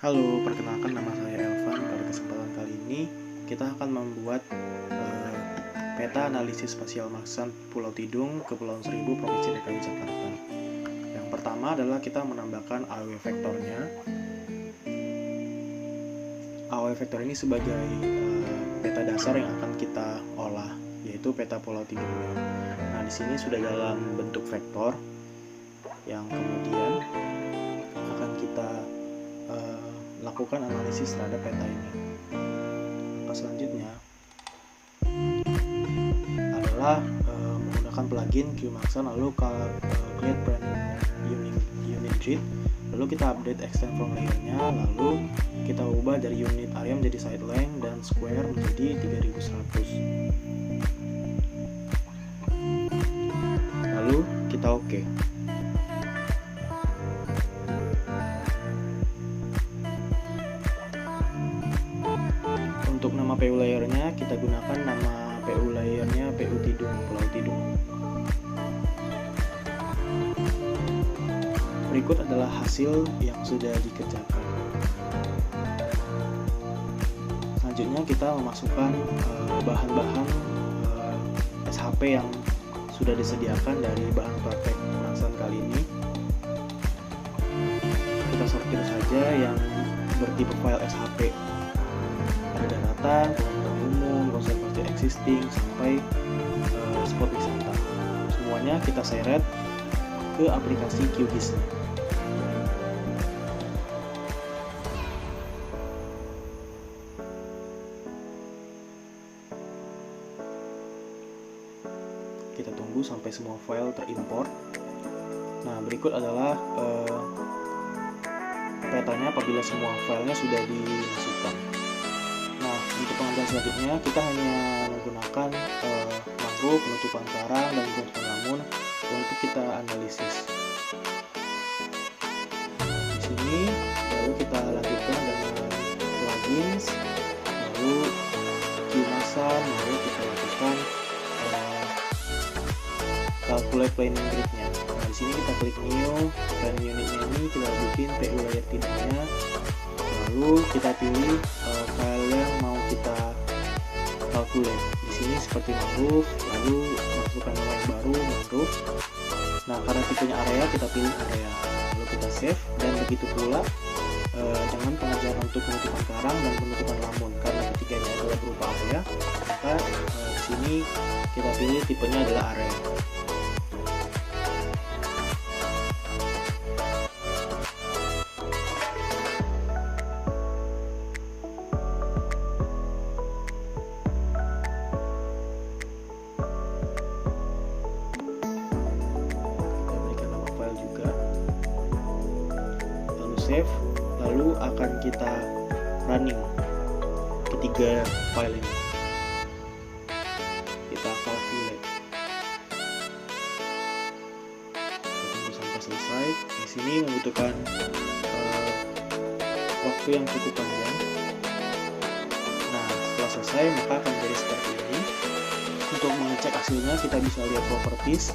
Halo, perkenalkan nama saya Elvan. Pada kesempatan kali ini kita akan membuat peta analisis spasial Maksan Pulau Tidung, Kepulauan Seribu, Provinsi DKI Jakarta. Yang pertama adalah kita menambahkan AOW vektornya. AOW vektor ini sebagai peta dasar yang akan kita olah, yaitu peta Pulau Tidungnya. Nah, di sini sudah dalam bentuk vektor yang kemudian akan kita lakukan analisis terhadap peta ini. Langkah selanjutnya adalah menggunakan plugin QMaxon, lalu create brand unit grid, lalu kita update extend from layer-nya, lalu kita ubah dari unit area menjadi side length dan square menjadi 3100. Lalu kita oke. Untuk nama PU layernya kita gunakan nama PU layernya PU Tidung, Pulau Tidung. Berikut adalah hasil yang sudah dikerjakan. Selanjutnya kita memasukkan bahan-bahan SHP yang sudah disediakan dari bahan praktek Maksan kali ini. Kita sortir saja yang bertipe file SHP. Ada daratan, pembangunan umum, konservasi existing, sampai spot wisata. Semuanya kita seret ke aplikasi QGIS. Kita tunggu sampai semua file terimport. Nah, berikut adalah petanya apabila semua filenya sudah dimasukkan. Nah, untuk pengambilan selanjutnya kita hanya menggunakan mangrove, penutupan karang, dan penutupan lamun untuk kita analisis. Di sini lalu kita lanjutkan dengan plugins, lalu QMaxon, lalu kita lakukan calculate planing grid-nya. Nah, di sini kita klik new dan unitnya ini kita bikin PU layer tidungnya. Lalu kita pilih file yang mau kita calculate. Di sini seperti mangrove, lalu masukkan nama yang baru mangrove. Nah, karena tipenya area kita pilih area. Lalu kita save, dan begitu pula dengan pengerjaan untuk penutupan karang dan penutupan lamun. Karena ketiganya adalah berupa area, maka di sini kita pilih tipenya adalah area. Save, lalu akan kita running ketiga file ini. Kita calculate. Kita tunggu sampai selesai. Di sini membutuhkan waktu yang cukup panjang. Nah, setelah selesai maka akan menjadi seperti ini. Untuk mengecek hasilnya kita bisa lihat properties,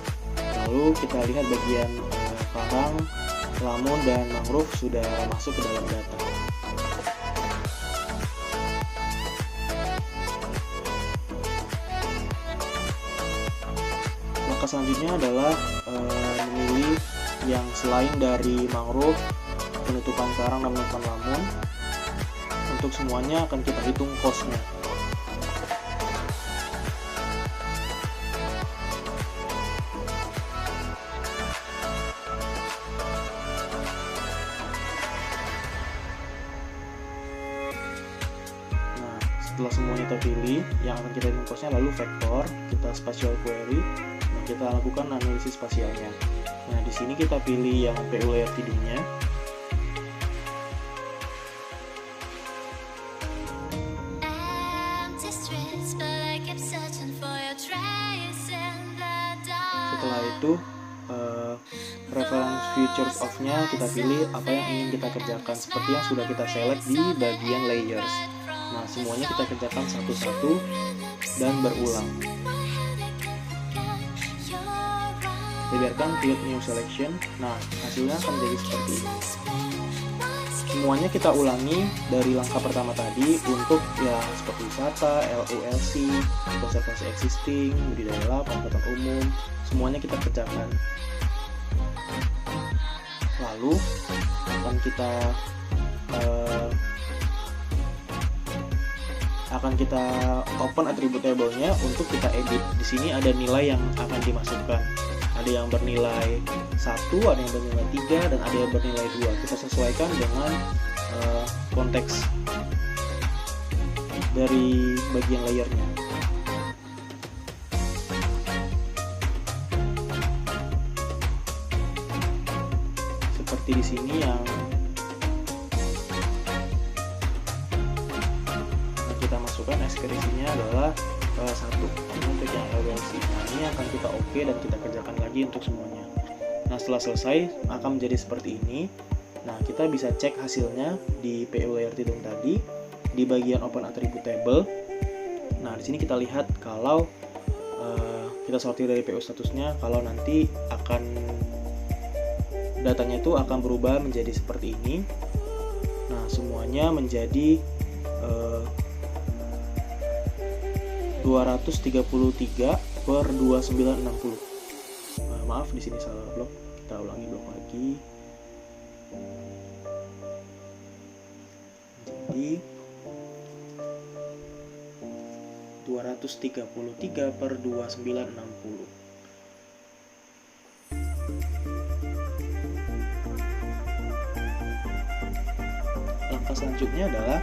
lalu kita lihat bagian karang, lamun, dan mangrove sudah masuk ke dalam data. Langkah selanjutnya adalah memilih yang selain dari mangrove, penutupan karang, dan penutupan lamun. Untuk semuanya akan kita hitung cost-nya. Setelah semuanya terpilih, yang akan kita hitung cost-nya lalu vektor, kita spatial query, dan kita lakukan analisis spasialnya. Nah, di sini kita pilih yang PU layer tidungnya. Setelah itu, reference features of-nya kita pilih apa yang ingin kita kerjakan, seperti yang sudah kita select di bagian layers. Nah, semuanya kita kerjakan satu-satu dan berulang. Kita biarkan create new selection. Nah, hasilnya akan jadi seperti ini. semuanya kita ulangi dari langkah pertama tadi untuk yang seperti wisata, LULC, konservasi existing, budidaya lap, angkutan umum, semuanya kita kerjakan. Lalu akan kita open attribute table-nya untuk kita edit. Di sini ada nilai yang akan dimasukkan. Ada yang bernilai 1, ada yang bernilai 3, dan ada yang bernilai 2. Kita sesuaikan dengan konteks dari bagian layernya. Seperti di sini yang kita masukkan ekskresinya adalah 1 untuk yang LULC. Nah, ini akan kita oke dan kita kerjakan lagi untuk semuanya. Nah, setelah selesai akan menjadi seperti ini. Nah, kita bisa cek hasilnya di PU layer tidung tadi di bagian open attribute table. Nah, di sini kita lihat kalau kita sortir dari PU statusnya, kalau nanti akan datanya itu akan berubah menjadi seperti ini. Nah, semuanya menjadi 233 per 2960. Maaf, di sini salah blok. Kita ulangi blok lagi. Jadi 233 per 2960. Langkah selanjutnya adalah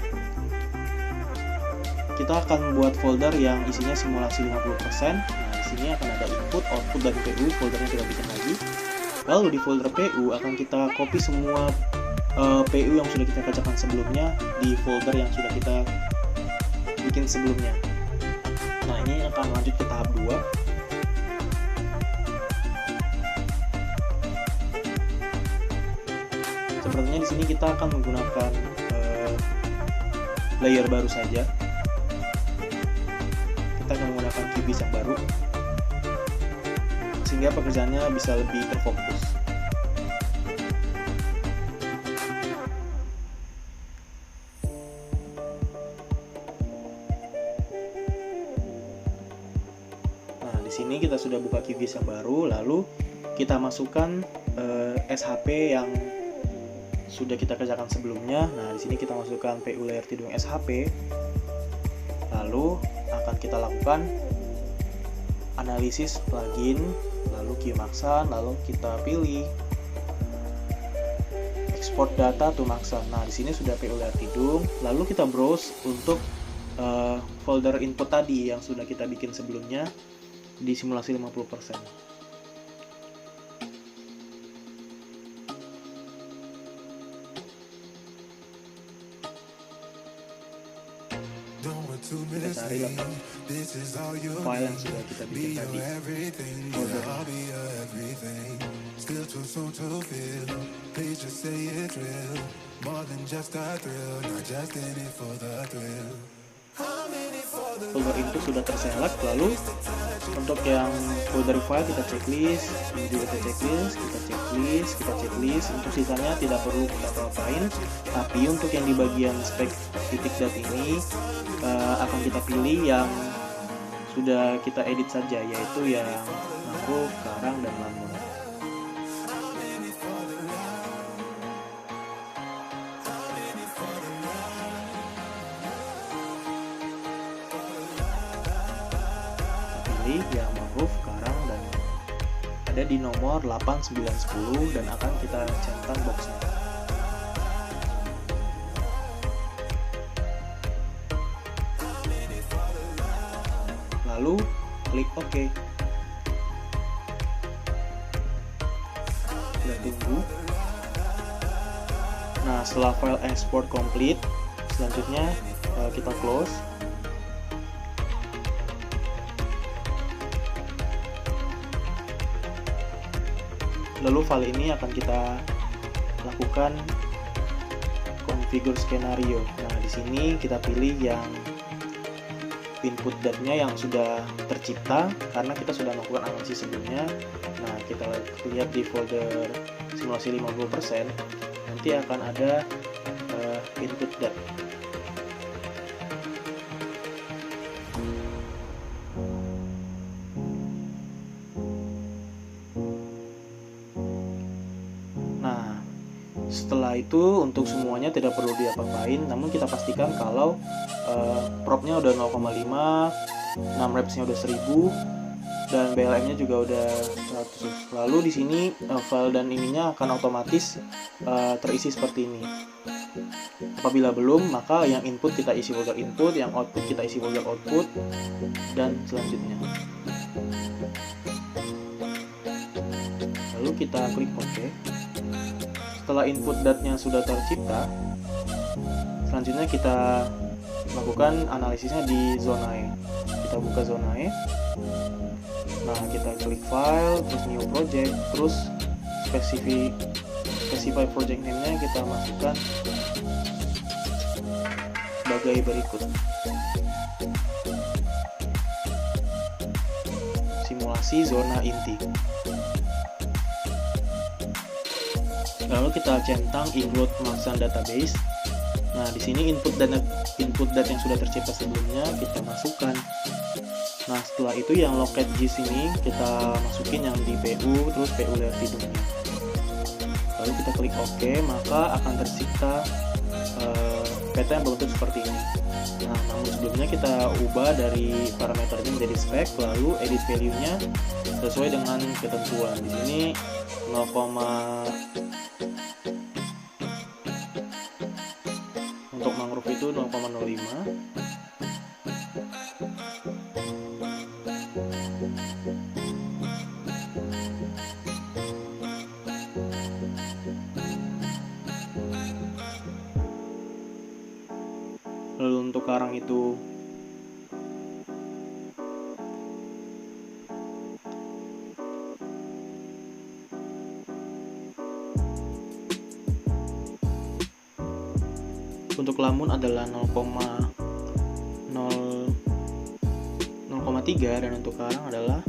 kita akan membuat folder yang isinya simulasi 50%. Nah, di sini akan ada input, output, dan PU. Foldernya kita bikin lagi. Lalu di folder PU akan kita copy semua PU yang sudah kita kerjakan sebelumnya di folder yang sudah kita bikin sebelumnya. Nah, ini akan lanjut ke tahap 2. Sepertinya di sini kita akan menggunakan layer baru saja. Kita akan menggunakan QGIS yang baru sehingga pekerjaannya bisa lebih terfokus. Nah, di sini kita sudah buka QGIS yang baru, lalu kita masukkan SHP yang sudah kita kerjakan sebelumnya. Nah, di sini kita masukkan PU layer tidung SHP. Lalu akan kita lakukan analisis plugin, lalu Qmaxan, lalu kita pilih export data to Maxan. Nah, di sini sudah PU layer tidung. Lalu kita browse untuk folder input tadi yang sudah kita bikin sebelumnya di simulasi 50%. Kita cari file yang sudah kita bikin tadi. Folder itu sudah terselect. Lalu untuk yang folder file kita checklist, ini juga kita checklist. Untuk sisanya tidak perlu kita apa-apain. Tapi untuk yang di bagian spek titik dat ini akan kita pilih yang sudah kita edit saja, yaitu yang mangrove, karang, dan lamun. Pilih yang mangrove, karang, dan ada di nomor 8, 9, 10 dan akan kita centang boxnya. Lalu klik OK. Kita tunggu. Nah, setelah file export complete, selanjutnya kita close. Lalu file ini akan kita lakukan configure skenario. Nah, di sini kita pilih yang input datanya yang sudah tercipta karena kita sudah melakukan analisis sebelumnya. Nah, kita lihat di folder simulasi 50%, nanti akan ada that. Nah, setelah itu untuk semuanya tidak perlu diapa-apain, namun kita pastikan kalau propnya udah 0,5, 6 repsnya udah 1000, dan BLM-nya juga udah 100. Lalu di sini file dan ininya akan otomatis terisi seperti ini. Apabila belum, maka yang input kita isi folder input, yang output kita isi folder output, dan selanjutnya. Lalu kita klik OK. Setelah input datanya sudah tercipta, selanjutnya kita lakukan analisisnya di zona E. Kita buka zona E. Nah, kita klik file, terus new project, terus specify project name-nya kita masukkan sebagai berikut. Simulasi zona inti. Lalu kita centang include Maxan database. Nah, di sini input data yang sudah tercipta sebelumnya kita masukkan. Nah, setelah itu yang locate GIS ini kita masukin yang di PU, terus PU layer tidurnya. Lalu kita klik OK, maka akan tercipta peta yang berbentuk seperti ini. Nah, namun sebelumnya kita ubah dari parameternya menjadi spek, lalu edit value-nya sesuai dengan ketentuan. Di sini 0, untuk mangrove itu 0,05. Lalu untuk karang itu untuk lamun adalah 0,3 dan untuk karang adalah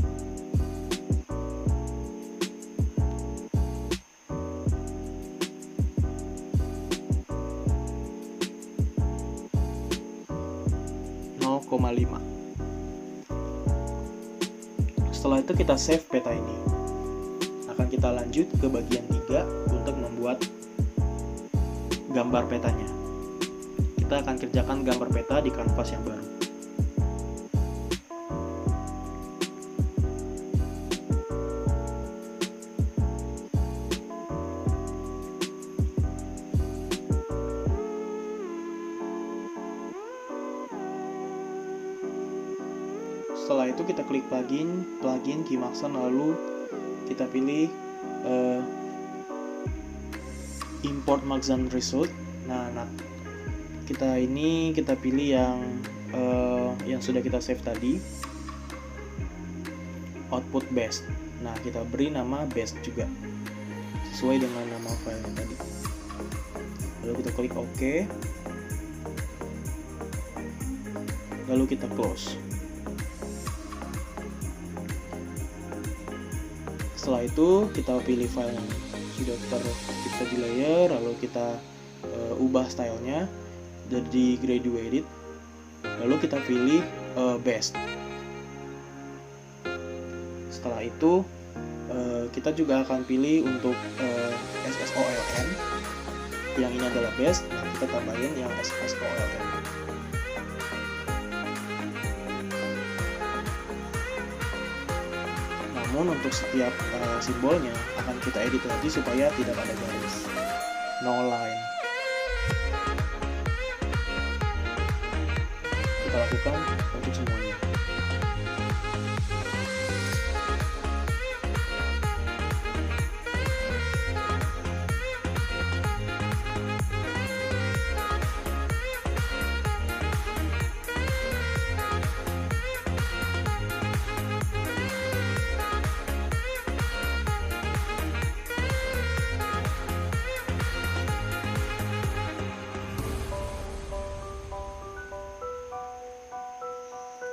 0,5. Setelah itu kita save peta ini. Akan kita lanjut ke bagian 3 untuk membuat gambar petanya. Kita akan kerjakan gambar peta di kanvas yang baru. Setelah itu kita klik plugin Key Maxan, lalu kita pilih import Maxan result. Nah, kita pilih yang sudah kita save tadi, output best. Nah, kita beri nama best juga sesuai dengan nama file tadi. Lalu kita klik OK, lalu kita close. Setelah itu kita pilih file yang sudah tercipta di layer, lalu kita ubah stylenya jadi graduated, lalu kita pilih best. Setelah itu kita juga akan pilih untuk SSOLN, yang ini adalah best. Nah, kita tambahin yang SSOLN. Namun untuk setiap simbolnya akan kita edit lagi supaya tidak ada garis, no line. Kita lakukan untuk semuanya.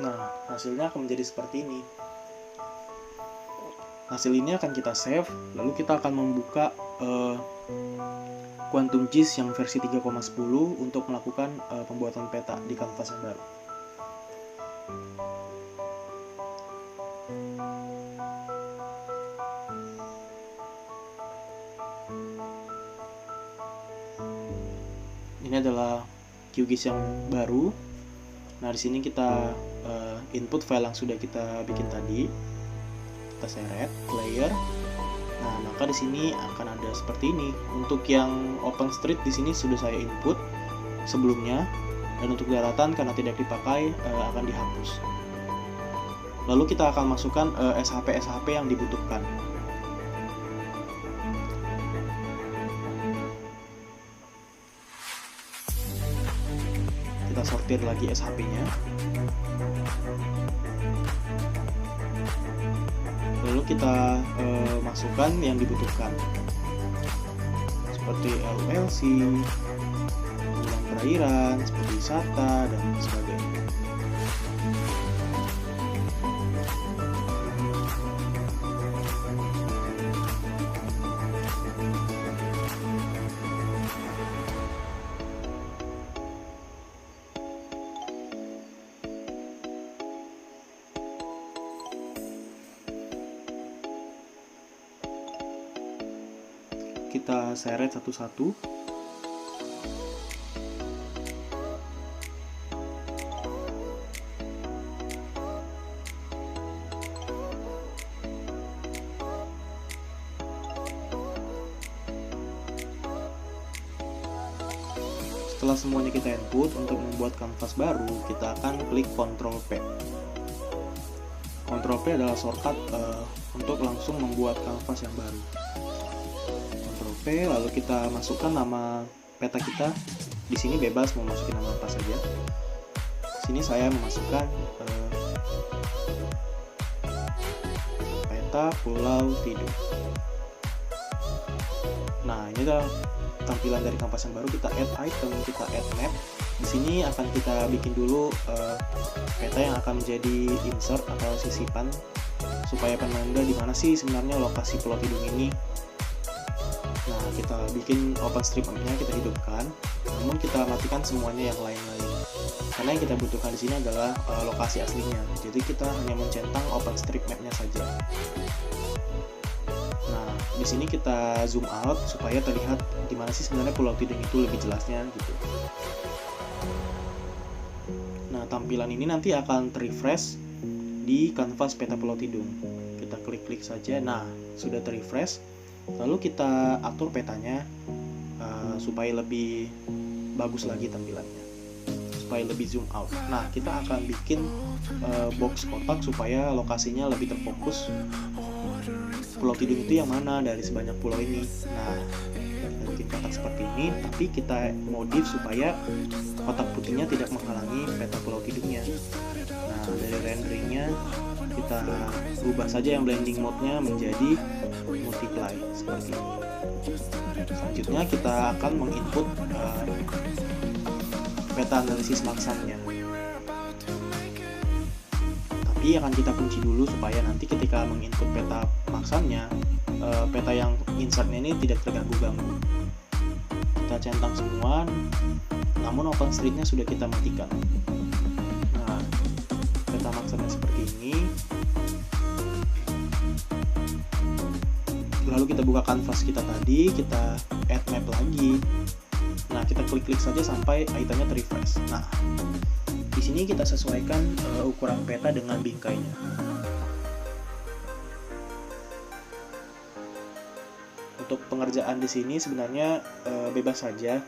Nah, hasilnya akan menjadi seperti ini. Hasil ini akan kita save, lalu kita akan membuka Quantum GIS yang versi 3,10 untuk melakukan pembuatan peta di kanvas yang baru. Ini adalah QGIS yang baru. Nah, di sini kita input file yang sudah kita bikin tadi. Kita seret layer. Nah, maka di sini akan ada seperti ini. Untuk yang OpenStreet di sini sudah saya input sebelumnya, dan untuk daratan karena tidak dipakai akan dihapus. Lalu kita akan masukkan SHP yang dibutuhkan. Kita sortir lagi SHP-nya. Lalu kita masukkan yang dibutuhkan, seperti LLC, tentang perairan, seperti wisata, dan sebagainya. Kita seret satu-satu. Setelah semuanya kita input, untuk membuat kanvas baru, kita akan klik Ctrl P. Ctrl P adalah shortcut untuk langsung membuat kanvas yang baru. Lalu kita masukkan nama peta kita. Di sini bebas mau masukin nama apa saja. Di sini saya memasukkan peta Pulau Tidung. Nah, ini adalah tampilan dari kanvas yang baru. Kita add item, kita add map. Di sini akan kita bikin dulu peta yang akan menjadi insert atau sisipan, supaya penanda di mana sih sebenarnya lokasi Pulau Tidung ini. Nah, kita bikin OpenStreetMap-nya, kita hidupkan, namun kita matikan semuanya yang lain-lain. Karena yang kita butuhkan di sini adalah lokasi aslinya. Jadi kita hanya mencentang OpenStreetMap-nya saja. Nah, di sini kita zoom out supaya terlihat di mana sih sebenarnya Pulau Tidung itu lebih jelasnya gitu. Nah, tampilan ini nanti akan terrefresh di kanvas peta Pulau Tidung. Kita klik-klik saja. Nah, sudah terrefresh. Lalu kita atur petanya supaya lebih bagus lagi tampilannya, supaya lebih zoom out. Nah, kita akan bikin box kotak supaya lokasinya lebih terfokus. Pulau Tidung itu yang mana dari sebanyak pulau ini. Nah, kita bikin kotak seperti ini, tapi kita modif supaya kotak putihnya tidak menghalangi peta Pulau Tidungnya. Nah, dari renderingnya kita ubah saja yang blending mode-nya menjadi multiply seperti ini. Selanjutnya kita akan menginput peta analisis maksamnya. Tapi akan kita kunci dulu supaya nanti ketika menginput peta maksamnya, peta yang insertnya ini tidak terganggu-ganggu. Kita centang semua, namun OpenStreetnya sudah kita matikan. Nah, peta maksamnya seperti ini. Lalu kita buka kanvas kita tadi, kita add map lagi. Nah, kita klik-klik saja sampai itemnya terrefresh. Nah, di sini kita sesuaikan ukuran peta dengan bingkainya. Untuk pengerjaan di sini sebenarnya bebas saja.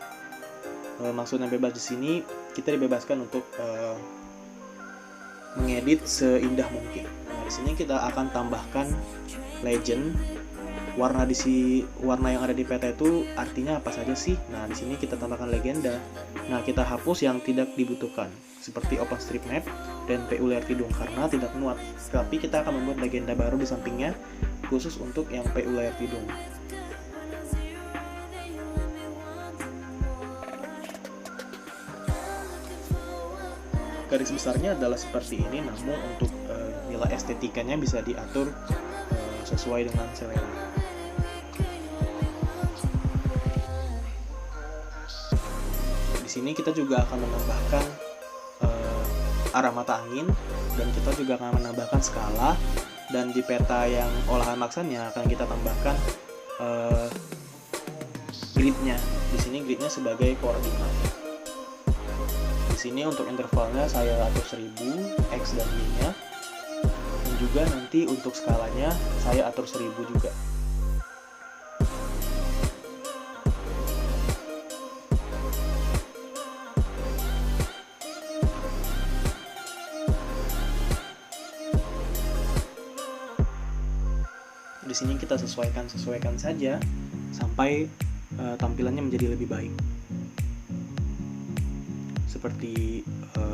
Maksudnya bebas di sini kita dibebaskan untuk mengedit seindah mungkin. Nah, di sini kita akan tambahkan legend. Warna yang ada di peta itu artinya apa saja sih? Nah, di sini kita tambahkan legenda. Nah, kita hapus yang tidak dibutuhkan seperti OpenStreetMap dan PU Layar Tidung karena tidak muat. Tapi kita akan membuat legenda baru di sampingnya khusus untuk yang PU Layar Tidung. Garis besarnya adalah seperti ini, namun untuk nilai estetikanya bisa diatur sesuai dengan selera. sini kita juga akan menambahkan arah mata angin, dan kita juga akan menambahkan skala, dan di peta yang olahan maksanya akan kita tambahkan gridnya. Di sini gridnya sebagai koordinat. Di sini untuk intervalnya saya atur 1000 x dan y-nya, dan juga nanti untuk skalanya saya atur 1000 juga. Di sini kita sesuaikan saja sampai tampilannya menjadi lebih baik. Seperti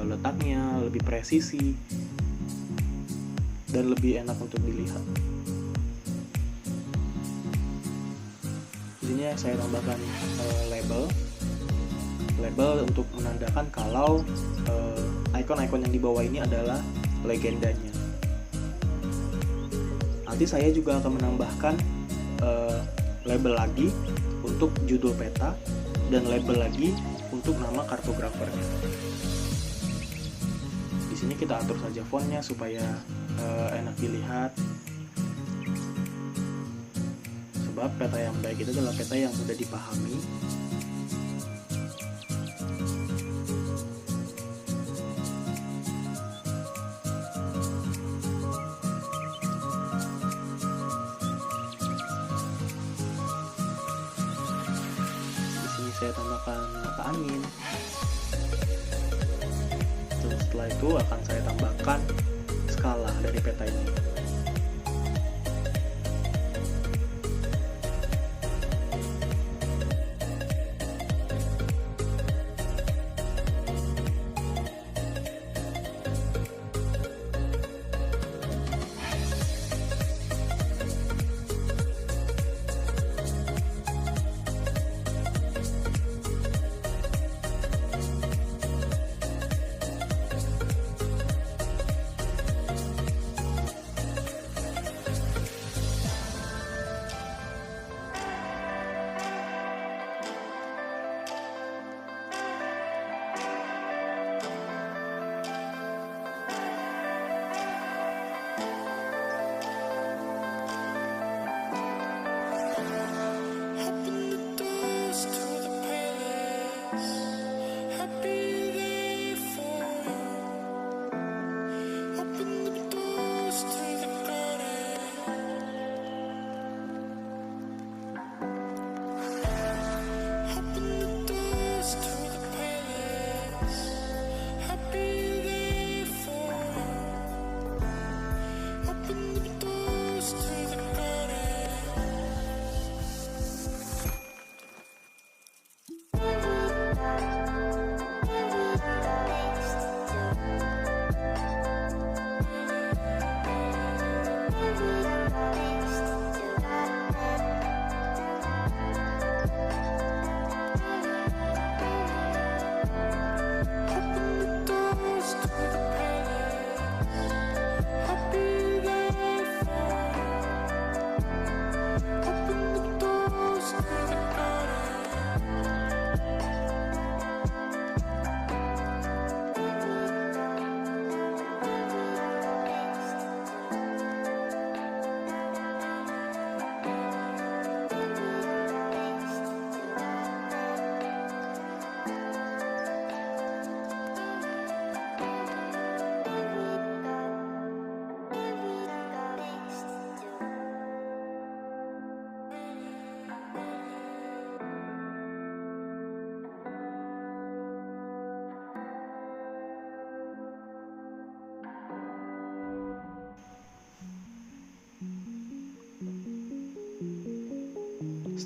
letaknya lebih presisi dan lebih enak untuk dilihat. Di sini saya tambahkan label untuk menandakan kalau icon-icon yang di bawah ini adalah legendanya. Nanti saya juga akan menambahkan label lagi untuk judul peta dan label lagi untuk nama kartografernya. Di sini kita atur saja fontnya supaya enak dilihat. Sebab peta yang baik itu adalah peta yang mudah dipahami. Saya tambahkan mata angin. Terus setelah itu akan saya tambahkan skala dari peta ini.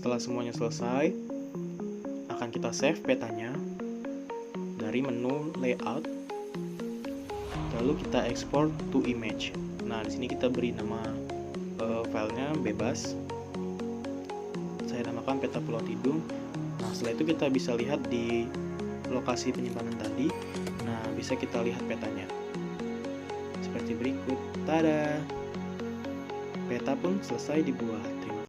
Setelah semuanya selesai, akan kita save petanya dari menu layout, lalu kita export to image. Nah, di sini kita beri nama filenya bebas. Saya namakan peta Pulau Tidung. Nah, setelah itu kita bisa lihat di lokasi penyimpanan tadi. Nah, bisa kita lihat petanya seperti berikut. Tada! Peta pun selesai dibuat.